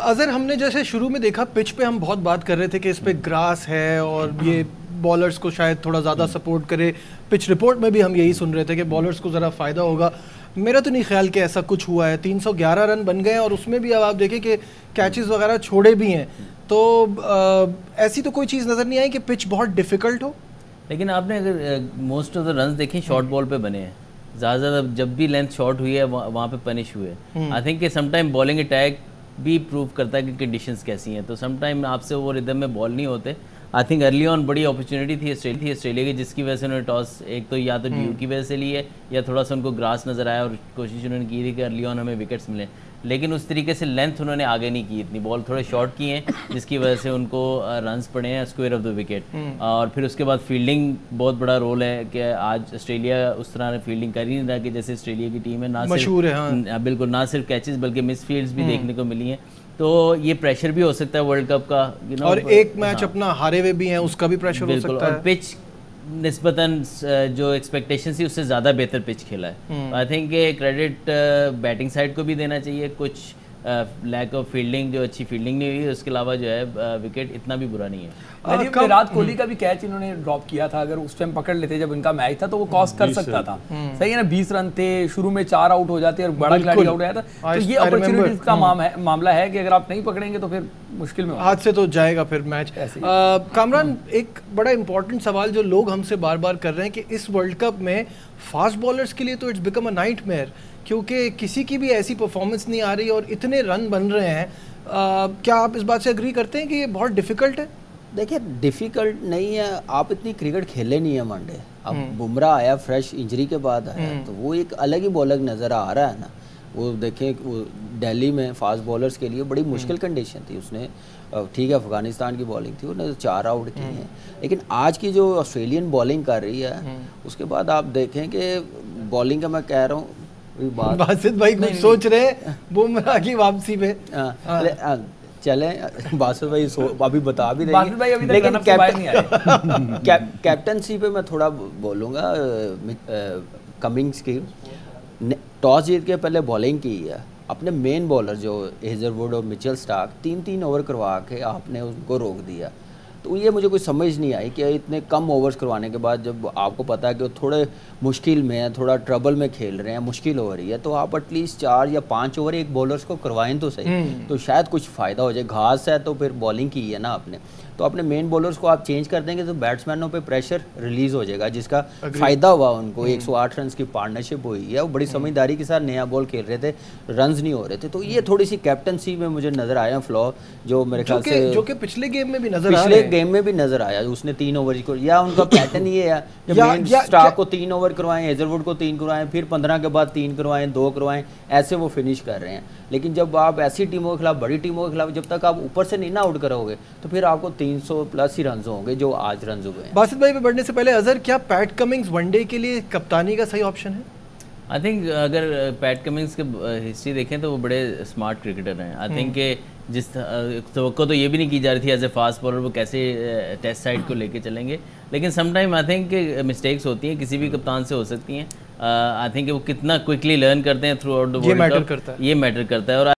अजहर, हमने जैसे शुरू में देखा पिच पे हम बहुत बात कर रहे थे कि इस पे ग्रास है और ये बॉलर्स को शायद थोड़ा ज़्यादा सपोर्ट करे। पिच रिपोर्ट में भी हम यही सुन रहे थे कि बॉलर्स को ज़रा फ़ायदा होगा। मेरा तो नहीं ख्याल कि ऐसा कुछ हुआ है। 311 रन बन गए और उसमें भी अब आप देखें कि कैचेस वगैरह छोड़े भी हैं, तो ऐसी तो कोई चीज़ नज़र नहीं आई कि पिच बहुत डिफ़िकल्ट हो। लेकिन आपने अगर मोस्ट ऑफ द रन देखें शॉर्ट बॉल पे बने हैं, ज़्यादा जब भी लेंथ शॉर्ट हुई है वहाँ पे पनिश हुए। आई थिंक कि समटाइम बॉलिंग अटैक भी प्रूव करता है कि कंडीशंस कैसी हैं, तो समटाइम आपसे वो रिदम में बॉल नहीं होते। आई थिंक अर्ली ऑन बड़ी अपॉर्चुनिटी थी ऑस्ट्रेलिया की, जिसकी वजह से उन्होंने टॉस एक तो या तो ड्यू की वजह से ली है या थोड़ा सा उनको ग्रास नज़र आया और कोशिश उन्होंने की थी कि अर्ली ऑन हमें विकेट्स मिले, लेकिन उस तरीके से लेंथ उन्होंने आगे नहीं की, इतनी बॉल थोड़े शॉर्ट किए हैं जिसकी वजह से उनको रन्स पड़े हैं स्क्वायर ऑफ द विकेट। और फिर उसके बाद फील्डिंग बहुत बड़ा रोल है कि आज ऑस्ट्रेलिया उस तरह फील्डिंग कर ही नहीं रहा कि जैसे ऑस्ट्रेलिया की टीम है, ना मशहूर है। हाँ। बिल्कुल, ना सिर्फ कैचेस बल्कि मिस फील्ड्स भी देखने को मिली हैं, तो ये प्रेशर भी हो सकता है वर्ल्ड कप का, और एक मैच अपना हारे हुए भी हैं, उसका भी प्रेशर हो सकता है। और पिच निस्बतन जो एक्सपेक्टेशन थी उससे ज़्यादा बेहतर पिच खेला है। I think credit batting side को भी देना चाहिए, कुछ लैक ऑफ फील्डिंग, जो अच्छी फील्डिंग नहीं हुई, उसके अलावा जो है विकेट इतना भी बुरा नहीं है। विराट कोहली का भी कैच इन्होंने ड्रॉप किया था, अगर उस टाइम पकड़ लेते जब इनका मैच था तो वो कॉस्ट कर सकता था। सही है ना, 20 रन थे, शुरू में 4 आउट हो जाते और बड़ा खिलाड़ी आउट आया था, तो ये अपॉर्चुनिटीज का मामला है कि अगर आप नहीं पकड़ेंगे तो फिर मुश्किल में हाथ से तो जाएगा फिर मैच। कामरान, एक बड़ा इंपॉर्टेंट सवाल जो लोग हमसे बार बार कर रहे हैं कि इस वर्ल्ड कप में फास्ट बॉलर्स के लिए तो इट्स बिकम अ नाइटमेयर, क्योंकि किसी की भी ऐसी परफॉर्मेंस नहीं आ रही और इतने रन बन रहे हैं। क्या आप इस बात से एग्री करते हैं कि ये बहुत डिफिकल्ट है? देखिए, डिफ़िकल्ट नहीं है, आप इतनी क्रिकेट खेले नहीं है वनडे। अब बुमराह आया फ्रेश इंजरी के बाद आया, तो वो एक अलग ही बॉलर नज़र आ रहा है ना। वो देखें, वो दिल्ली में फास्ट बॉलर्स के लिए बड़ी मुश्किल कंडीशन थी, उसने ठीक है अफ़गानिस्तान की बॉलिंग थी, उन्होंने 4 आउट किए हैं, लेकिन आज की जो ऑस्ट्रेलियन बॉलिंग कर रही है उसके बाद आप देखें कि बॉलिंग का मैं कह रहा हूँ बासित भाई कुछ सोच रहे बुमराह की वापसी पे। चलें, बासित भाई अभी बता भी देंगे, लेकिन कैप्टनसी पे मैं थोड़ा बोलूँगा। कमिंस की टॉस जीत के पहले बॉलिंग की है, अपने मेन बॉलर जो हेजलवुड और मिचेल स्टार्क 3-3 ओवर करवा के आपने उनको रोक दिया, तो ये मुझे कोई समझ नहीं आई कि इतने कम ओवर्स करवाने के बाद जब आपको पता है कि वो थोड़े मुश्किल में है, थोड़ा ट्रबल में खेल रहे हैं, मुश्किल हो रही है, तो आप एटलीस्ट 4 या 5 ओवर एक बॉलर्स को करवाएं तो सही, तो शायद कुछ फ़ायदा हो जाए। घास है तो फिर बॉलिंग की है ना आपने, तो अपने मेन बॉलर्स को आप चेंज कर देंगे तो बैट्समैनों पे प्रेशर रिलीज़ हो जाएगा, जिसका फ़ायदा हुआ उनको। 108 रन की पार्टनरशिप हुई है, वो बड़ी समझदारी के साथ नया बॉल खेल रहे थे, रन्स नहीं हो रहे थे, तो ये थोड़ी सी कैप्टनसी में मुझे नज़र आया फ्लॉ, जो मेरे ख्याल से जो कि पिछले गेम में भी नज़र आया, उसने 3 ओवर को, या उनका पैटर्न ये है कि स्टार्क को 3 ओवर करवाएं, हेजलवुड को 3 करवाएं, फिर 15 के बाद 3 करवाएं, 2 करवाएं, ऐसे वो फिनिश कर रहे हैं। लेकिन जब आप ऐसी टीमों के खिलाफ, बड़ी टीमों के खिलाफ, जब तक आप ऊपर से नहीं ना आउट करोगे तो फिर आपको 300 प्लस ही रन होंगे, जो आज रन हुए हैं। बासित भाई पे बढ़ने से पहले अजहर, क्या पैट कमिंग्स वनडे के लिए कप्तानी का सही ऑप्शन है? आई थिंक अगर पैट कमिंग्स के हिस्ट्री देखें तो वो बड़े स्मार्ट क्रिकेटर हैं। आई थिंक कि जिस तवक्को तो ये भी नहीं की जा रही थी एज ए फास्ट बॉलर वो कैसे टेस्ट साइड को लेके चलेंगे, लेकिन समटाइम आई थिंक मिस्टेक्स होती हैं, किसी भी कप्तान से हो सकती हैं। आई थिंक वो कितना क्विकली लर्न करते हैं through out the world cup, ये मैटर करता है। और